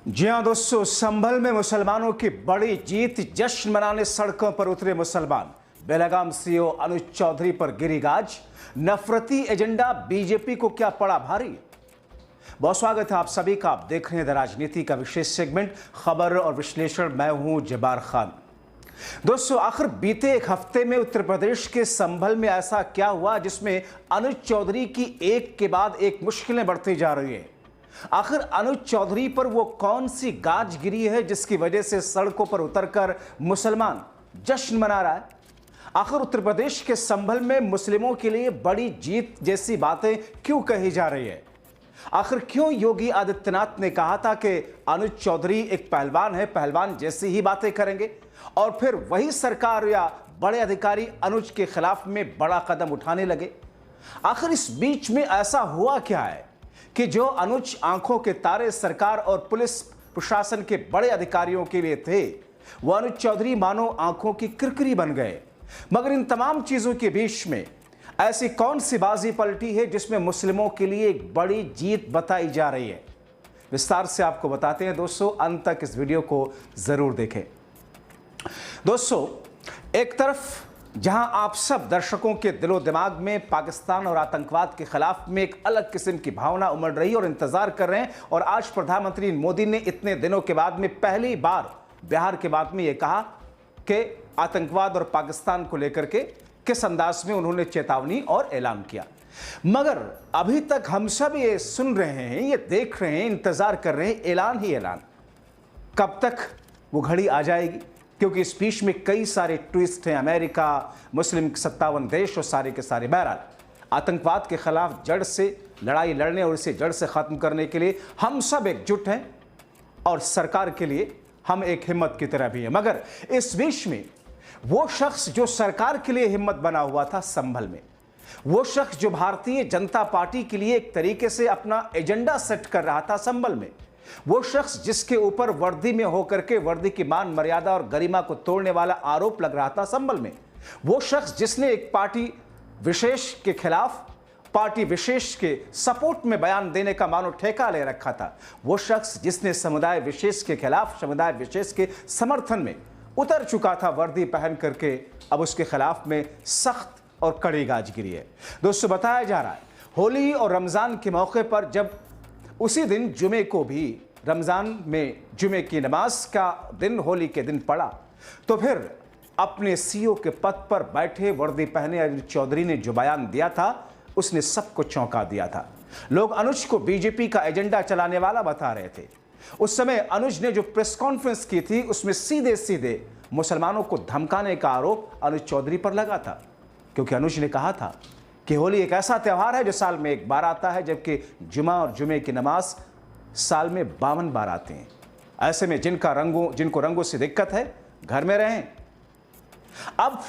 जी हाँ दोस्तों, संभल में मुसलमानों की बड़ी जीत, जश्न मनाने सड़कों पर उतरे मुसलमान। बेलगाम सीओ अनुज चौधरी पर गिरी गाज। नफरती एजेंडा बीजेपी को क्या पड़ा भारी। बहुत स्वागत है आप सभी का। आप देख रहे हैं द राजनीति का विशेष सेगमेंट खबर और विश्लेषण। मैं हूं जब्बार खान। दोस्तों, आखिर बीते एक हफ्ते में उत्तर प्रदेश के संभल में ऐसा क्या हुआ जिसमें अनुज चौधरी की एक के बाद एक मुश्किलें बढ़ती जा रही है। आखिर अनुज चौधरी पर वो कौन सी गाज गिरी है जिसकी वजह से सड़कों पर उतरकर मुसलमान जश्न मना रहा है। आखिर उत्तर प्रदेश के संभल में मुस्लिमों के लिए बड़ी जीत जैसी बातें क्यों कही जा रही है। आखिर क्यों योगी आदित्यनाथ ने कहा था कि अनुज चौधरी एक पहलवान है, पहलवान जैसी ही बातें करेंगे, और फिर वही सरकार या बड़े अधिकारी अनुज के खिलाफ में बड़ा कदम उठाने लगे। आखिर इस बीच में ऐसा हुआ क्या है कि जो अनुज आंखों के तारे सरकार और पुलिस प्रशासन के बड़े अधिकारियों के लिए थे, वो अनुज चौधरी मानो आंखों की किरकिरी बन गए। मगर इन तमाम चीजों के बीच में ऐसी कौन सी बाजी पलटी है जिसमें मुस्लिमों के लिए एक बड़ी जीत बताई जा रही है। विस्तार से आपको बताते हैं दोस्तों, अंत तक इस वीडियो को जरूर देखें। दोस्तों, एक तरफ जहां आप सब दर्शकों के दिलो दिमाग में पाकिस्तान और आतंकवाद के खिलाफ में एक अलग किस्म की भावना उमड़ रही है और इंतजार कर रहे हैं, और आज प्रधानमंत्री मोदी ने इतने दिनों के बाद में पहली बार बिहार के बाद में यह कहा कि आतंकवाद और पाकिस्तान को लेकर के किस अंदाज में उन्होंने चेतावनी और ऐलान किया। मगर अभी तक हम सब ये सुन रहे हैं, ये देख रहे हैं, इंतजार कर रहे हैं, ऐलान ही ऐलान। कब तक वो घड़ी आ जाएगी, क्योंकि इस बीच में कई सारे ट्विस्ट हैं। अमेरिका, मुस्लिम 57 देश और सारे के सारे। बहरहाल, आतंकवाद के खिलाफ जड़ से लड़ाई लड़ने और इसे जड़ से खत्म करने के लिए हम सब एकजुट हैं, और सरकार के लिए हम एक हिम्मत की तरह भी हैं। मगर इस बीच में वो शख्स जो सरकार के लिए हिम्मत बना हुआ था संभल में, वो शख्स जो भारतीय जनता पार्टी के लिए एक तरीके से अपना एजेंडा सेट कर रहा था संभल में, वो शख्स जिसके ऊपर वर्दी में होकर के वर्दी की मान मर्यादा और गरिमा को तोड़ने वाला आरोप लग रहा था संभल में, वो शख्स जिसने एक पार्टी विशेष के खिलाफ, पार्टी विशेष के सपोर्ट में बयान देने का मानो ठेका ले रखा था, वो शख्स जिसने समुदाय विशेष के खिलाफ, समुदाय विशेष के समर्थन में उतर चुका था वर्दी पहन करके, अब उसके खिलाफ में सख्त और कड़ी गाज गिरी है। दोस्तों, बताया जा रहा है होली और रमजान के मौके पर, जब उसी दिन जुमे को भी, रमजान में जुमे की नमाज का दिन होली के दिन पड़ा, तो फिर अपने सीओ के पद पर बैठे वर्दी पहने अनुज चौधरी ने जो बयान दिया था, उसने सबको चौंका दिया था। लोग अनुज को बीजेपी का एजेंडा चलाने वाला बता रहे थे। उस समय अनुज ने जो प्रेस कॉन्फ्रेंस की थी, उसमें सीधे सीधे मुसलमानों को धमकाने का आरोप अनुज चौधरी पर लगा था, क्योंकि अनुज ने कहा था कि होली एक ऐसा त्यौहार है जो साल में एक बार आता है, जबकि जुमा और जुमे की नमाज साल में 52 बार आते हैं। ऐसे में जिनको रंगों से दिक्कत है, घर में रहें। अब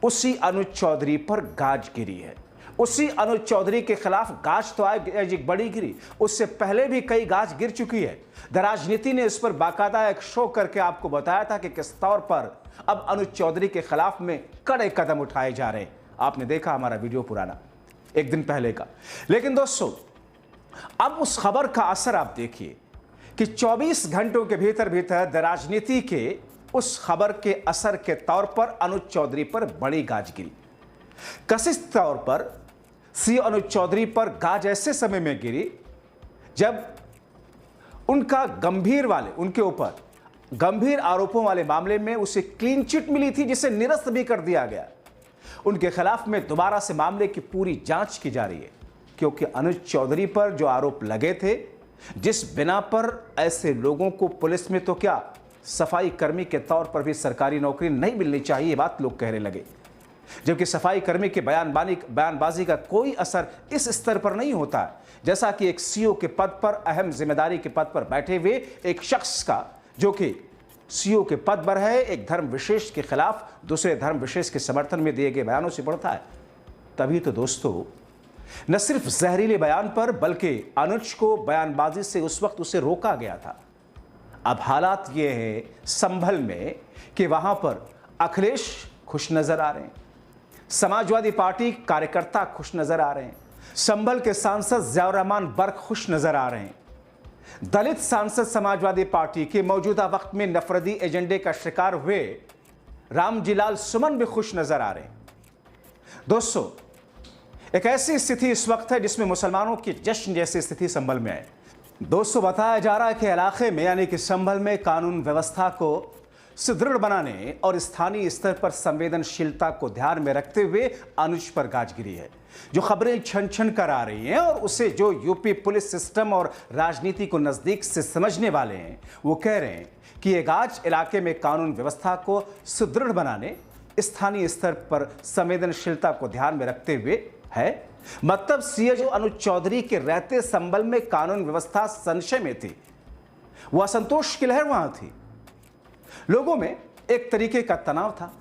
उसी अनुज चौधरी पर गाज गिरी है। उसी अनुज चौधरी के खिलाफ गाज तो आज एक बड़ी गिरी, उससे पहले भी कई गाज गिर चुकी है। द राजनीति ने इस पर बाकायदा एक शो करके आपको बताया था कि किस तौर पर अब अनुज चौधरी के खिलाफ में कड़े कदम उठाए जा रहे हैं। आपने देखा हमारा वीडियो पुराना, एक दिन पहले का। लेकिन दोस्तों, अब उस खबर का असर आप देखिए कि 24 घंटों के भीतर भीतर द राजनीति के उस खबर के असर के तौर पर अनुज चौधरी पर बड़ी गाज गिरी। कशिश तौर पर सीओ अनुज चौधरी पर गाज ऐसे समय में गिरी जब उनके ऊपर गंभीर आरोपों वाले मामले में उसे क्लीन चिट मिली थी, जिसे निरस्त भी कर दिया गया। उनके खिलाफ में दोबारा से मामले की पूरी जांच की जा रही है, क्योंकि अनुज चौधरी पर जो आरोप लगे थे, जिस बिना पर ऐसे लोगों को पुलिस में तो क्या, सफाई कर्मी के तौर पर भी सरकारी नौकरी नहीं मिलनी चाहिए, बात लोग कहने लगे। जबकि सफाई कर्मी के बयानबाजी का कोई असर इस स्तर पर नहीं होता, जैसा कि एक सीओ के पद पर, अहम जिम्मेदारी के पद पर बैठे हुए एक शख्स का, जो कि सीओ के पद पर है, एक धर्म विशेष के खिलाफ दूसरे धर्म विशेष के समर्थन में दिए गए बयानों से पड़ता है। तभी तो दोस्तों, न सिर्फ जहरीले बयान पर, बल्कि अनुज को बयानबाजी से उस वक्त उसे रोका गया था। अब हालात ये हैं संभल में कि वहां पर अखिलेश खुश नजर आ रहे हैं, समाजवादी पार्टी कार्यकर्ता खुश नजर आ रहे हैं, संभल के सांसद जियाउर रहमान बर्क खुश नजर आ रहे हैं, दलित सांसद समाजवादी पार्टी के मौजूदा वक्त में नफरती एजेंडे का शिकार हुए रामजीलाल सुमन भी खुश नजर आ रहे हैं। दोस्तों, एक ऐसी स्थिति इस वक्त है जिसमें मुसलमानों की जश्न जैसी स्थिति संभल में है। दोस्तों, बताया जा रहा है कि इलाके में यानी कि संभल में कानून व्यवस्था को सुदृढ़ बनाने और स्थानीय स्तर पर संवेदनशीलता को ध्यान में रखते हुए अनुज पर गाज गिरी है। जो खबरें छन छन कर आ रही हैं और उसे जो यूपी पुलिस सिस्टम और राजनीति को नजदीक से समझने वाले हैं, वो कह रहे हैं कि ये गाज इलाके में कानून व्यवस्था को सुदृढ़ बनाने, स्थानीय स्तर पर संवेदनशीलता को ध्यान में रखते हुए है। मतलब सीएचओ अनुज चौधरी के रहते संभल में कानून व्यवस्था संशय में थी, वह असंतोष की लहर वहां थी। लोगों में एक तरीके का तनाव था,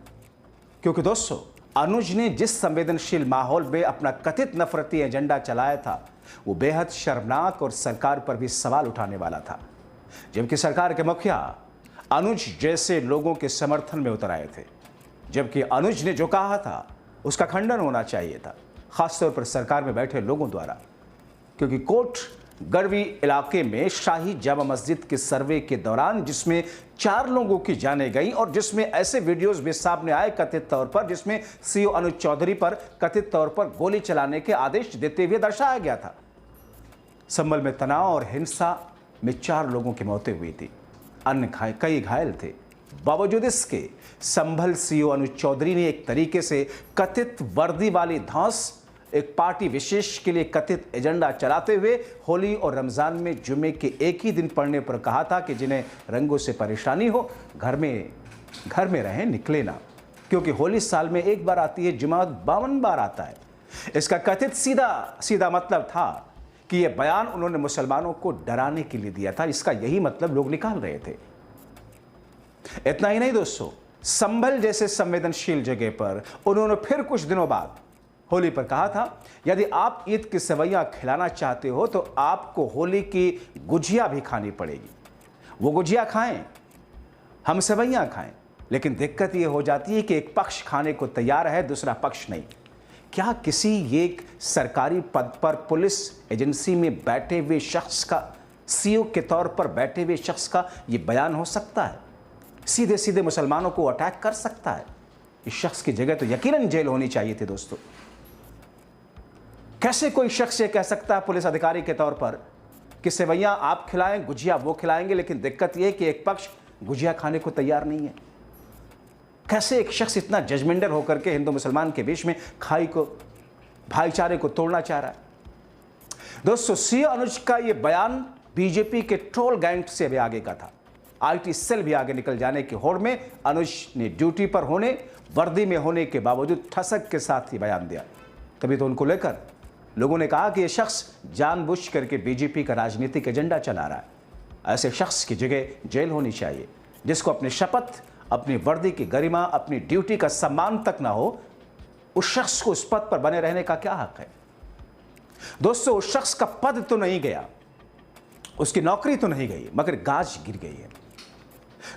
क्योंकि दोस्तों अनुज ने जिस संवेदनशील माहौल में अपना कथित नफरती एजेंडा चलाया था, वो बेहद शर्मनाक और सरकार पर भी सवाल उठाने वाला था। जबकि सरकार के मुखिया अनुज जैसे लोगों के समर्थन में उतर आए थे, जबकि अनुज ने जो कहा था उसका खंडन होना चाहिए था, खासतौर पर सरकार में बैठे लोगों द्वारा। क्योंकि कोट गढ़वी इलाके में शाही जामा मस्जिद के सर्वे के दौरान जिसमें 4 लोगों की जानें गई और जिसमें ऐसे वीडियोस भी सामने आए कथित तौर पर, जिसमें सीओ अनुज चौधरी पर कथित तौर पर गोली चलाने के आदेश देते हुए दर्शाया गया था। संभल में तनाव और हिंसा में 4 लोगों की मौतें हुई थी, अन्य कई घायल थे। बावजूद इसके संभल सीओ अनुज चौधरी ने एक तरीके से कथित वर्दी वाली धौंस, एक पार्टी विशेष के लिए कथित एजेंडा चलाते हुए होली और रमजान में जुमे के एक ही दिन पड़ने पर कहा था कि जिन्हें रंगों से परेशानी हो घर में रहें, निकले ना, क्योंकि होली साल में एक बार आती है, जुमा 52 बार आता है। इसका कथित सीधा मतलब था कि यह बयान उन्होंने मुसलमानों को डराने के लिए दिया था। इसका यही मतलब लोग निकाल रहे थे। इतना ही नहीं दोस्तों, संभल जैसे संवेदनशील जगह पर उन्होंने फिर कुछ दिनों बाद होली पर कहा था, यदि आप ईद की सेवैयां खिलाना चाहते हो तो आपको होली की गुजिया भी खानी पड़ेगी। वो गुजिया खाएं, हम सेवैयां खाएं, लेकिन दिक्कत ये हो जाती है कि एक पक्ष खाने को तैयार है, दूसरा पक्ष नहीं। क्या किसी एक सरकारी पद पर पुलिस एजेंसी में बैठे हुए शख्स का, सीओ के तौर पर बैठे हुए शख्स का ये बयान हो सकता है? सीधे सीधे मुसलमानों को अटैक कर सकता है? इस शख्स की जगह तो यकीनन जेल होनी चाहिए थी दोस्तों। कैसे कोई शख्स ये कह सकता है पुलिस अधिकारी के तौर पर कि सेवैयां आप खिलाएं, गुजिया वो खिलाएंगे, लेकिन दिक्कत यह है कि एक पक्ष गुजिया खाने को तैयार नहीं है? कैसे एक शख्स इतना जजमेंडर होकर के हिंदू मुसलमान के बीच में खाई को, भाईचारे को तोड़ना चाह रहा है? दोस्तों, सीओ अनुज का यह बयान बीजेपी के ट्रोल गैंग से भी आगे का था। आईटी सेल भी आगे निकल जाने की होड़ में अनुज ने ड्यूटी पर होने, वर्दी में होने के बावजूद ठसक के साथ ही बयान दिया। तभी तो उनको लेकर लोगों ने कहा कि यह शख्स जानबूझ करके बीजेपी का राजनीतिक एजेंडा चला रहा है। ऐसे शख्स की जगह जेल होनी चाहिए, जिसको अपनी शपथ, अपनी वर्दी की गरिमा, अपनी ड्यूटी का सम्मान तक ना हो, उस शख्स को उस पद पर बने रहने का क्या हक है? दोस्तों, उस शख्स का पद तो नहीं गया, उसकी नौकरी तो नहीं गई, मगर गाज गिर गई है।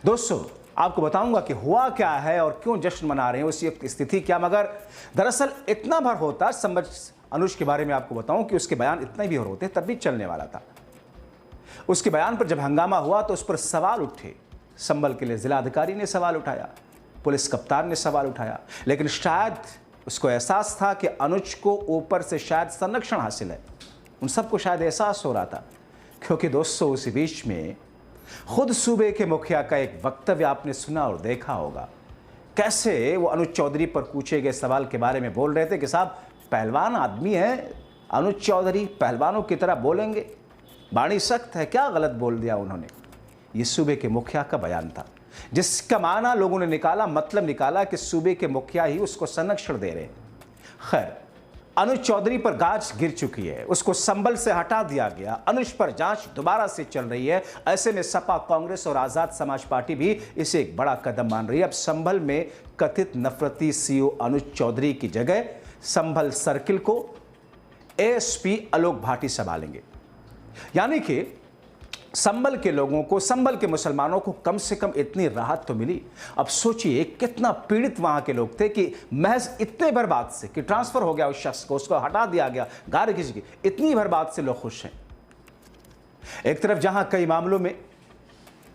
दोस्तों, आपको बताऊंगा कि हुआ क्या है और क्यों जश्न मना रहे हैं, उसकी स्थिति क्या। मगर दरअसल इतना भर होता, संभल अनुज के बारे में आपको बताऊं कि उसके बयान इतने भी और होते तब भी चलने वाला था। उसके बयान पर जब हंगामा हुआ तो उस पर सवाल उठे। संभल के लिए जिलाधिकारी ने सवाल उठाया, पुलिस कप्तान ने सवाल उठाया, लेकिन शायद उसको एहसास था कि अनुज को ऊपर से शायद संरक्षण हासिल है। उन सबको शायद एहसास हो रहा था, क्योंकि दोस्तों उसी बीच में खुद सूबे के मुखिया का एक वक्तव्य आपने सुना और देखा होगा। कैसे वो अनुज चौधरी पर पूछे गए सवाल के बारे में बोल रहे थे कि साहब पहलवान आदमी है अनुज चौधरी, पहलवानों की तरह बोलेंगे, बाणी सख्त है, क्या गलत बोल दिया उन्होंने। ये सूबे के मुखिया का बयान था, जिसका माना लोगों ने निकाला, मतलब निकाला कि सूबे के मुखिया ही उसको संरक्षण दे रहे हैं। खैर, अनुज चौधरी पर गाज गिर चुकी है, उसको संभल से हटा दिया गया। अनुज पर जांच दोबारा से चल रही है। ऐसे में सपा, कांग्रेस और आजाद समाज पार्टी भी इसे एक बड़ा कदम मान रही है। अब संभल में कथित नफरती सीओ अनुज चौधरी की जगह संभल सर्किल को एएसपी आलोक भाटी संभालेंगे। यानी कि संभल के लोगों को, संभल के मुसलमानों को कम से कम इतनी राहत तो मिली। अब सोचिए कितना पीड़ित वहां के लोग थे कि महज इतने भर बात से कि ट्रांसफर हो गया उस शख्स को, उसको हटा दिया गया, गार खिंच गई, इतनी भर बात से लोग खुश हैं। एक तरफ जहां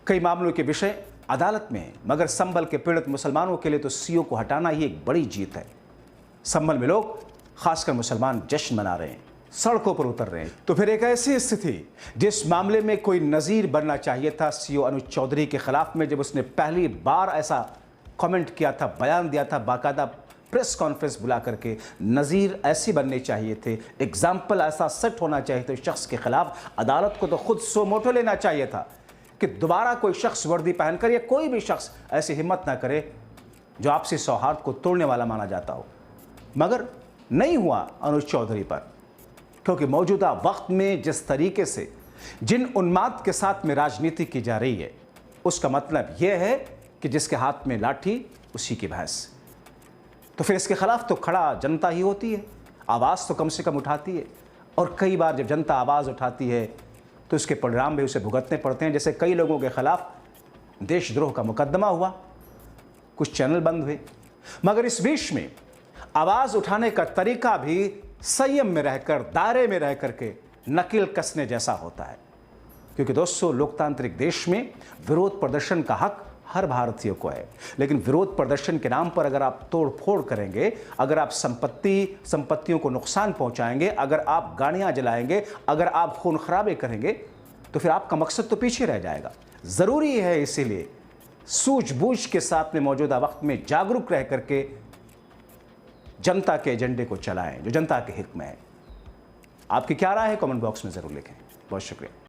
कई मामलों के विषय अदालत में है, मगर संभल के पीड़ित मुसलमानों के लिए तो सीओ को हटाना ही एक बड़ी जीत है। संभल में लोग, खासकर मुसलमान, जश्न मना रहे हैं, सड़कों पर उतर रहे हैं। तो फिर एक ऐसी स्थिति जिस मामले में कोई नज़ीर बनना चाहिए था सीओ अनुज चौधरी के खिलाफ में, जब उसने पहली बार ऐसा कमेंट किया था, बयान दिया था, बाकायदा प्रेस कॉन्फ्रेंस बुला करके, नज़ीर ऐसी बनने चाहिए थे, एग्जाम्पल ऐसा सेट होना चाहिए था शख्स के खिलाफ। अदालत को तो खुद सो मोटो लेना चाहिए था कि दोबारा कोई शख्स वर्दी पहनकर या कोई भी शख्स ऐसी हिम्मत ना करे जो आपसी सौहार्द को तोड़ने वाला माना जाता हो। मगर नहीं हुआ अनुज चौधरी पर, क्योंकि मौजूदा वक्त में जिस तरीके से जिन उन्माद के साथ में राजनीति की जा रही है, उसका मतलब यह है कि जिसके हाथ में लाठी उसी की भैंस। तो फिर इसके खिलाफ तो खड़ा जनता ही होती है, आवाज़ तो कम से कम उठाती है। और कई बार जब जनता आवाज़ उठाती है तो इसके परिणाम भी उसे भुगतने पड़ते हैं। जैसे कई लोगों के खिलाफ देशद्रोह का मुकदमा हुआ, कुछ चैनल बंद हुए। मगर इस बीच में आवाज़ उठाने का तरीका भी संयम में रहकर, दायरे में रह करके नकेल कसने जैसा होता है। क्योंकि दोस्तों, लोकतांत्रिक देश में विरोध प्रदर्शन का हक हर भारतीय को है, लेकिन विरोध प्रदर्शन के नाम पर अगर आप तोड़ फोड़ करेंगे, अगर आप संपत्तियों को नुकसान पहुंचाएंगे, अगर आप गाड़ियां जलाएंगे, अगर आप खून खराबे करेंगे, तो फिर आपका मकसद तो पीछे रह जाएगा। ज़रूरी है इसीलिए सूझबूझ के साथ में मौजूदा वक्त में जागरूक रह करके जनता के एजेंडे को चलाएं जो जनता के हित में है। आपकी क्या राय है, कमेंट बॉक्स में ज़रूर लिखें। बहुत शुक्रिया।